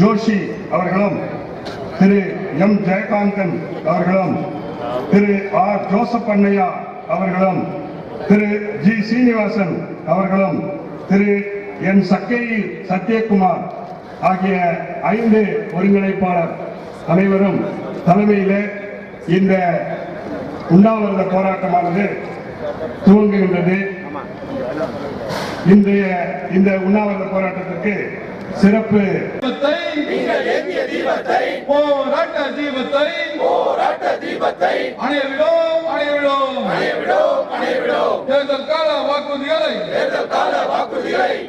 ஜோஷி அவர்களும், திரு எம் ஜெயகாந்தன் அவர்களும், திரு R Joseph அண்ணையா அவர்களும், திரு ஜி சீனிவாசன் அவர்களும், திரு என் சக்கையில் சத்யகுமார் ஆகிய 5 ஒருங்கிணைப்பாளர் அனைவரும் தலைமையிலே இந்த உண்ணாவிரத போராட்டமானது துவங்குகின்றது. இந்த உண்ணாவிரத போராட்டத்திற்கு சிறப்பு போராட்ட தீபத்தை அணையவிடும் தேர்தல் கால வாக்குறுதிகளை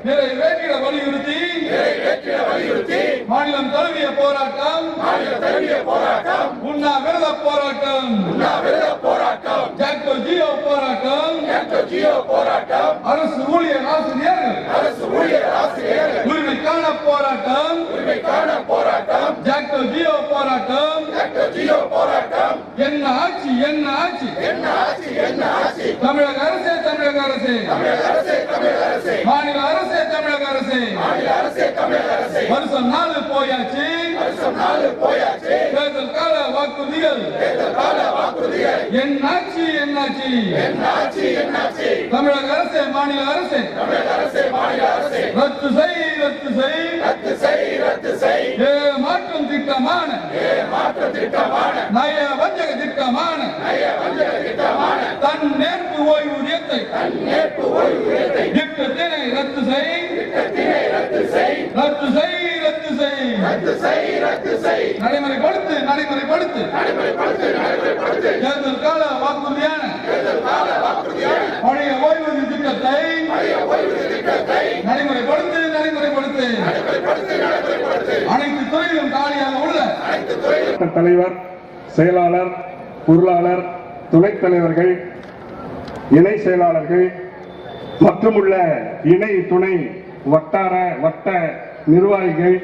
நிறைவேற்றிட வலியுறுத்தி மாநிலம் தழுவிய போராட்டம் உண்ணாவிரத போராட்டம் ஜாக்டோ ஜியோ போராட்டம் அரசு ஊழியர் ஆசிரியர்கள் உரிமைக்கான போராட்டம் ஜாக்டோ ஜியோ போராட்டம் என்ன ஆட்சி தமிழக அரசே மாநில அரசே தமிழக அரசே வருஷம் 4 போயாச்சு தேர்தல் கால வாக்குறுதிகள் என்னாச்சு தமிழக அரசே மாநில அரசே ரத்து செய் மாற்றம் திட்டமான நய வஞ்சக திட்டமான தன் நேர்ப்பு ஓய்வூதியத்தை திட்டத்தினை ரத்து செய் நடைமுறைப்படுத்து தேர்தல் கால வாக்குறுதியான பழைய ஓய்வூதிய திட்டத்தை நடைமுறைப்படுத்து அனைத்து துறையிலும் காலியாக உள்ள தலைவர், செயலாளர், பொருளாளர், துணைத் தலைவர்கள், இணை செயலாளர்கள் மற்றும் உள்ள இணை துணை வட்ட நிர்வாகிகள்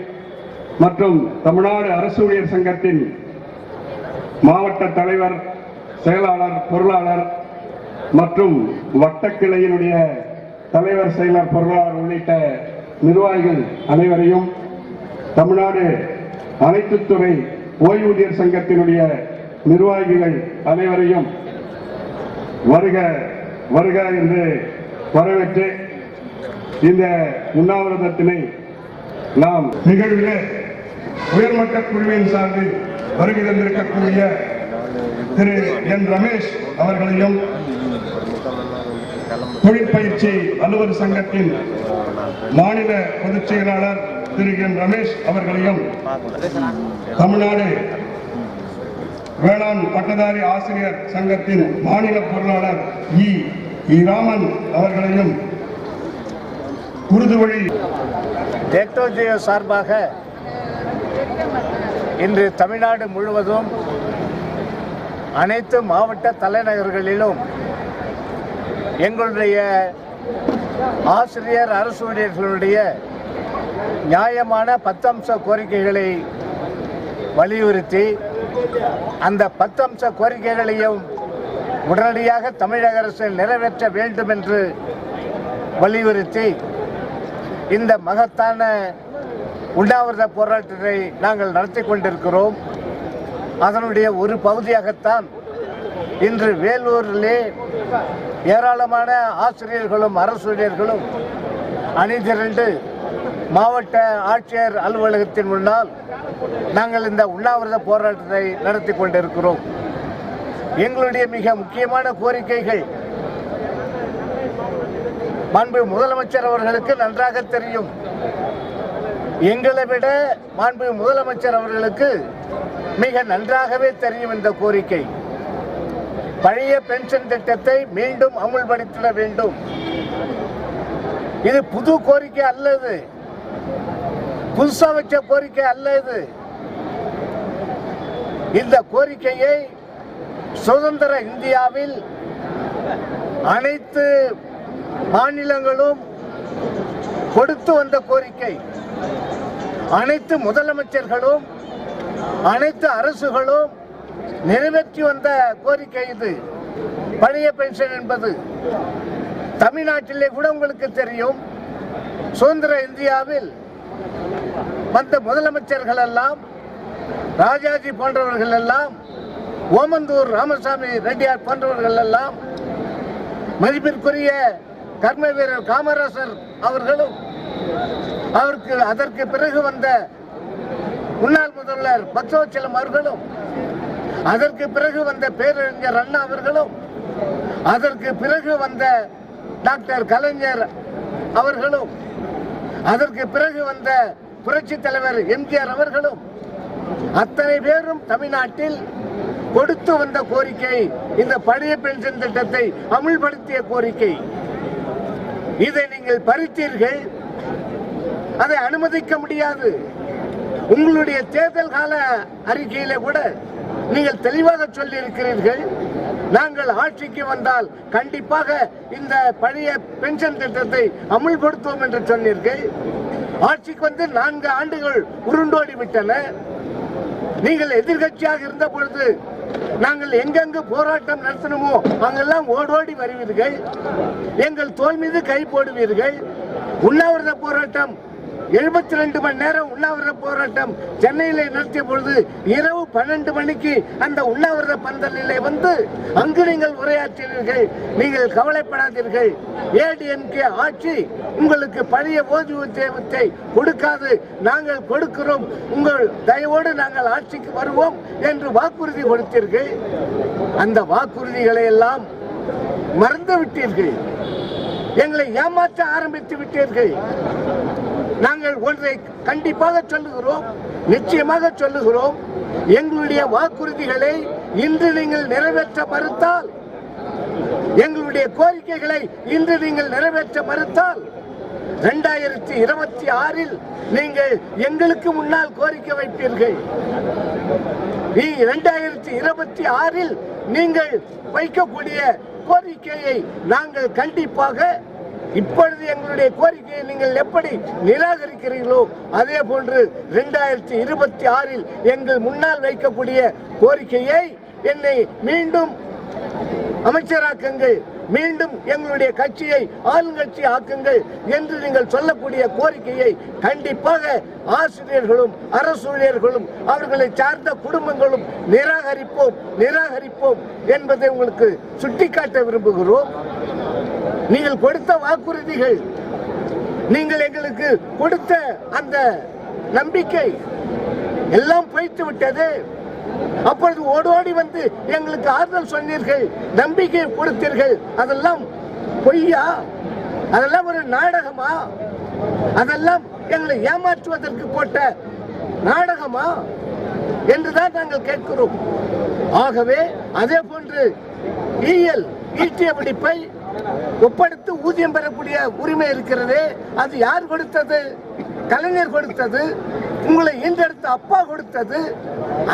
மற்றும் தமிழ்நாடு அரசு ஊழியர் சங்கத்தின் மாவட்ட தலைவர், செயலாளர், பொருளாளர் மற்றும் வட்டக்கிளையினுடைய தலைவர், செயலர், பொருளாளர் உள்ளிட்ட நிர்வாகிகள் அனைவரையும், தமிழ்நாடு அனைத்து துறை ஓய்வூதியர் சங்கத்தினுடைய நிர்வாகிகள் அனைவரையும் வருக என்று வரவேற்று இந்த உண்ணாவிரதத்தினை நாம் நிகழ்வில் உயர்மட்ட குழுவின் சார்பில் வருகை தந்திருக்கக்கூடிய திரு என் ரமேஷ் அவர்களையும், தொழிற்பயிற்சி அலுவலர் சங்கத்தின் மாநில பொதுச் செயலாளர் திரு என் ரமேஷ் அவர்களையும், தமிழ்நாடு வேளாண் பட்டதாரி ஆசிரியர் சங்கத்தின் மாநில பொருளாளர் இ ராமன் அவர்களையும் உருதுவழி ஜாக்டோ ஜியோ சார்பாக இன்று தமிழ்நாடு முழுவதும் அனைத்து மாவட்ட தலைநகர்களிலும் எங்களுடைய ஆசிரியர் அரசு ஊழியர்களுடைய நியாயமான 10 அம்ச கோரிக்கைகளை வலியுறுத்தி அந்த 10 அம்ச கோரிக்கைகளையும் உடனடியாக தமிழக அரசு நிறைவேற்ற வேண்டும் என்று வலியுறுத்தி இந்த மகத்தான உண்ணாவிரத போராட்டத்தை நாங்கள் நடத்தி கொண்டிருக்கிறோம். அதனுடைய ஒரு பகுதியாகத்தான் இன்று வேலூரிலே ஏராளமான ஆசிரியர்களும் அரசு ஊழியர்களும் அணிதிரண்டு மாவட்ட ஆட்சியர் அலுவலகத்தின் முன்னால் நாங்கள் இந்த உண்ணாவிரத போராட்டத்தை நடத்தி கொண்டிருக்கிறோம். எங்களுடைய மிக முக்கியமான கோரிக்கைகள் மாண்பு முதலமைச்சர் அவர்களுக்கு நன்றாக தெரியும். எங்களை விட மாண்பு முதலமைச்சர் அவர்களுக்கு மிக நன்றாகவே தெரியும் இந்த கோரிக்கை. பழைய பென்ஷன் திட்டத்தை மீண்டும் அமுல்படுத்திட வேண்டும். இது புது கோரிக்கை அல்லது புதுசா வச்ச கோரிக்கை அல்ல. இந்த கோரிக்கையை சுதந்திர இந்தியாவில் அனைத்து மாநிலங்களும் கொடுத்து வந்த கோரிக்கை. அனைத்து முதலமைச்சர்களும் அனைத்து அரசுகளும் நிறைவேற்றி வந்த கோரிக்கை இது. பழைய பென்ஷன் என்பது தமிழ்நாட்டிலே கூட உங்களுக்கு தெரியும், சுதந்திர இந்தியாவில் வந்த முதலமைச்சர்கள் எல்லாம், ராஜாஜி போன்றவர்கள் எல்லாம், ஓமந்தூர் ராமசாமி ரெட்டியார் போன்றவர்கள் எல்லாம், மதிப்பிற்குரிய கர்ம வீரர் காமராசர் அவர்களும், அதற்கு பிறகு வந்த முன்னாள் முதல்வர் பக்தவச்சலம் அவர்களும், அதற்கு பிறகு வந்த பேரறிஞர் அண்ணா அவர்களும், அதற்கு பிறகு வந்த டாக்டர் கலைஞர் அவர்களும், அதற்கு பிறகு வந்த புரட்சி தலைவர் எம்ஜிஆர் அவர்களும், அத்தனை பேரும் தமிழ்நாட்டில் கொடுத்து வந்த கோரிக்கை இந்த பழைய பென்ஷன் திட்டத்தை அமுல்படுத்திய கோரிக்கை. இதை நீங்கள் பறித்தீர்கள், அதை அனுமதிக்க முடியாது. உங்களுடைய தேர்தல் கால அறிக்கையிலே கூட நீங்கள் தெளிவாக சொல்லி இருக்கிறீர்கள், நாங்கள் ஆட்சிக்கு வந்தால் கண்டிப்பாக இந்த பழைய பென்ஷன் திட்டத்தை அமுல்படுத்துவோம் என்று சொன்னீர்கள். ஆட்சிக்கு வந்து 4 ஆண்டுகள் உருண்டோடி விட்டன. நீங்கள் எதிர்கட்சியாக இருந்த பொழுது நாங்கள் எங்கெங்கு போராட்டம் நடத்தணுமோ அங்கெல்லாம் ஓடோடி வருவீர்கள், எங்கள் தோல் மீது கை போடுவீர்கள். உண்ணாவிரத போராட்டம் 72 மணி நேரம் உண்ணாவிரத போராட்டம் சென்னையிலே நடத்திய பொழுது இரவு 12 மணிக்கு அந்த உண்ணாவிரத பந்தலிலே வந்து அங்கு நீங்கள் உரையாற்றினீர்கள். நீங்கள் கவலைப்படாதீர்கள், ஏடிஎம்கே ஆட்சி உங்களுக்கு பழைய ஓய்வூதியத்தை கொடுக்காது, நாங்கள் கொடுக்கிறோம், உங்கள் தயவோடு நாங்கள் ஆட்சிக்கு வருவோம் என்று வாக்குறுதி கொடுத்தீர்கள். அந்த வாக்குறுதிகளை எல்லாம் மறந்து விட்டீர்கள், எங்களை ஏமாற்ற ஆரம்பித்து விட்டீர்கள். நாங்கள் ஒன்றை கண்டிப்பாக சொல்லுகிறோம், நிச்சயமாக சொல்லுகிறோம், எங்களுடைய வாக்குறுதிகளை இன்று நீங்கள் நிறைவேற்ற மறுத்தால், எங்களுடைய கோரிக்கைகளை இன்று நீங்கள் நிறைவேற்ற மறுத்தால் 2026 நீங்கள் எங்களுக்கு முன்னால் கோரிக்கை வைப்பீர்கள். 2026 நீங்கள் வைக்கக்கூடிய கோரிக்கையை நாங்கள் கண்டிப்பாக, இப்பொழுது எங்களுடைய கோரிக்கையை நீங்கள் எப்படி நிராகரிக்கிறீர்களோ அதே போன்று 2026 எங்கள் முன்னால் வைக்கக்கூடிய கோரிக்கையை என்னை மீண்டும் அமைச்சராக்குங்கள், மீண்டும் எங்களுடைய கட்சியை ஆளுங்கட்சி ஆக்குங்கள் என்று நீங்கள் சொல்லக்கூடிய கோரிக்கையை கண்டிப்பாக ஆசிரியர்களும் அரசு ஊழியர்களும் அவர்களை சார்ந்த குடும்பங்களும் நிராகரிப்போம் என்பதை உங்களுக்கு சுட்டிக்காட்ட விரும்புகிறோம். நீங்கள் கொடுத்த வாக்குறுதிகள், நீங்கள் எங்களுக்கு கொடுத்த அந்த நம்பிக்கை எல்லாம் போய்த்து விட்டது. அப்பொழுது ஓடோடி வந்து எங்களுக்கு ஆறுதல் சொன்னீர்கள், நம்பிக்கை கொடுத்தீர்கள். அதெல்லாம் பொய்யா? அதெல்லாம் ஒரு நாடகமா? அதெல்லாம் எங்களை ஏமாற்றுவதற்கு போட்ட நாடகமா என்றுதான் நாங்கள் கேட்கிறோம். ஆகவே அதே போன்று ஈட்டிய பிடிப்பை ஒப்படைத்து ஊதியம் பெறக்கூடிய உரிமை இருக்கிறது. அது யார் கொடுத்தது? கலைஞர் கொடுத்தது, உங்களை ஈண்டெடுத்த அப்பா கொடுத்தது.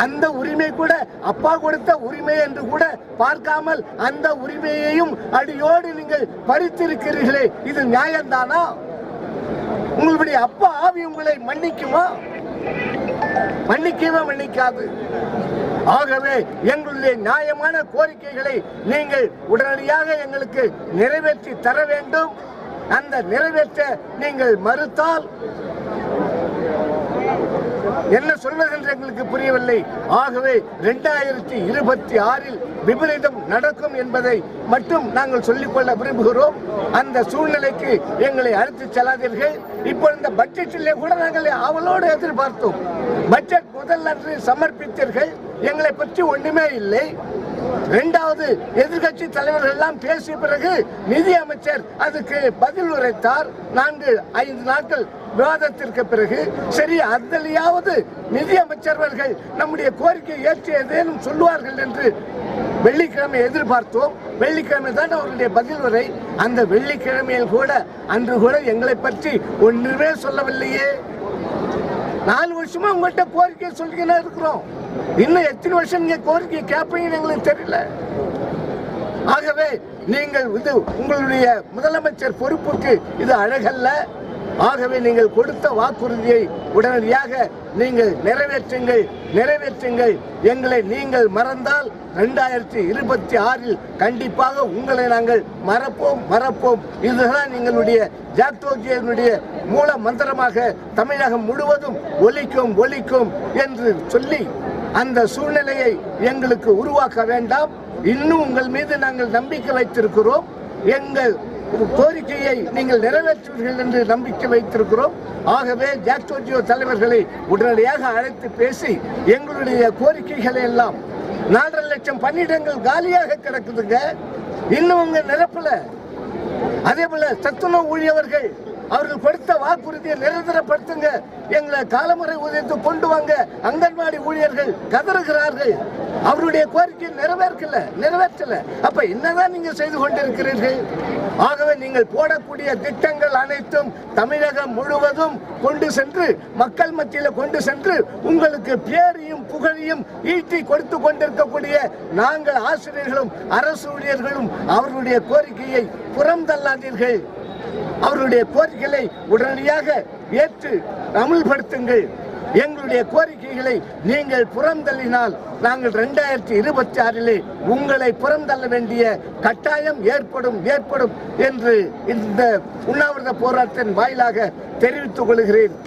அந்த உரிமை கூட அப்பா கொடுத்த உரிமை என்று கூட பார்க்காமல் அந்த உரிமையையும் அடியோடு நீங்கள் பறித்திருக்கிறீர்களே, இது நியாயம்தானா? உங்களுடைய அப்பா ஆவி உங்களை மன்னிக்குமா? மன்னிக்கவே மன்னிக்காது. ஆகவே எங்களுடைய நியாயமான கோரிக்கைகளை நீங்கள் உடனடியாக எங்களுக்கு நிறைவேற்றி தர வேண்டும். அந்த நிறைவேற்ற நீங்கள் மறுத்தால் என்ன சொல்வதென்று எங்களுக்கு புரியவில்லை. ஆகவே 2026 விபரீதம் நடக்கும் என்பதை மட்டும் நாங்கள் சொல்லிக்கொள்ள விரும்புகிறோம். அந்த சூழ்நிலைக்கு எங்களை அழைத்து செல்லாதீர்கள். இப்போ இந்த பட்ஜெட்டிலே கூட நாங்கள் அவளோடு எதிர்பார்த்தோம். பட்ஜெட் முதல் அன்று சமர்ப்பித்தீர்கள், எங்களை பற்றி ஒன்றுமே இல்லை. இரண்டாவது, எதிர்கட்சி தலைவர்கள் எல்லாம் பேசிய பிறகு நிதி அமைச்சர் அதுக்கு பதில் உரைத்தார். 4-5 நாட்கள் விவாதத்திற்கு பிறகு சரி, அதிலேயாவது நிதி அமைச்சர்கள் நம்முடைய கோரிக்கை ஏற்று ஏதேனும் சொல்லுவார்கள் என்று வெள்ளிக்கிழமை எதிர்பார்த்தோம். வெள்ளிக்கிழமை தான் அவருடைய பதில் உரை. அந்த வெள்ளிக்கிழமையில் கூட அன்று கூட எங்களை பற்றி ஒன்றுமே சொல்லவில்லையே. 4 வருஷமா உங்கள்கிட்ட கோரிக்கை சொல்லிக்கினே இருக்கிறோம். இன்னும் எத்தனை வருஷம் நீங்க கோரிக்கை கேட்பீங்கன்னு எங்களுக்கு தெரியல. ஆகவே நீங்கள் இது உங்களுடைய முதலமைச்சர் பொறுப்புக்கு இது அழகல்ல. ஆகவே நீங்கள் கொடுத்த வாக்குறுதியை உடனடியாக நீங்கள் நிறைவேற்றுங்கள். எங்களை நீங்கள் மறந்தால் 2026 கண்டிப்பாக உங்களை நாங்கள் மறப்போம். இதுதான் எங்களுடைய ஜாக்டோஜியனுடைய மூல மந்திரமாக தமிழகம் முழுவதும் ஒலிக்கும் என்று சொல்லி அந்த சூழ்நிலையை எங்களுக்கு உருவாக்க வேண்டாம். இன்னும் உங்கள் மீது நாங்கள் நம்பிக்கை வைத்திருக்கிறோம். எங்கள் கோரிக்கையை நீங்கள் நிறைவேற்றுவீர்கள் என்று நம்பிக்கை வைத்திருக்கிறோம். ஆகவே ஜாக்டோஜியோ தலைவர்களை உடனடியாக அழைத்து பேசி எங்களுடைய கோரிக்கைகளை எல்லாம் 4.5 லட்சம் பணியிடங்கள் காலியாக கிடக்குதுங்க, இன்னும் உங்க நிரப்பல. அதே போல சத்துணவு ஊழியர்கள் அவர்கள் கொடுத்த வாக்குறுதியை நிரந்தரப்படுத்துங்க, எங்களை காலமுறை ஊதியத்தை கொண்டு வாங்க. அங்கன்வாடி ஊழியர்கள் கதறுகிறார்கள், அவருடைய கோரிக்கை நிறைவேற்றல. அப்ப என்னதான் நீங்க செய்து கொண்டிருக்கிறீர்கள்? ஆகவே நீங்கள் போடக்கூடிய திட்டங்கள் அனைத்தும் தமிழகம் முழுவதும் கொண்டு சென்று மக்கள் மத்தியில் கொண்டு சென்று உங்களுக்கு பேரையும் புகழையும் ஈட்டி கொடுத்து கொண்டிருக்கக்கூடிய நாங்கள் ஆசிரியர்களும் அரசு ஊழியர்களும் அவர்களுடைய கோரிக்கையை புறம் தள்ளாதீர்கள். அவருடைய கோரிக்கைகளை உடனடியாக ஏற்று அமல்படுத்துங்கள். எங்களுடைய கோரிக்கைகளை நீங்கள் புறந்தள்ளினால் நாங்கள் 2026 உங்களை புறந்தள்ள வேண்டிய கட்டாயம் ஏற்படும் என்று இந்த உண்ணாவிரத போராட்டத்தின் வாயிலாக தெரிவித்துக் கொள்கிறேன்.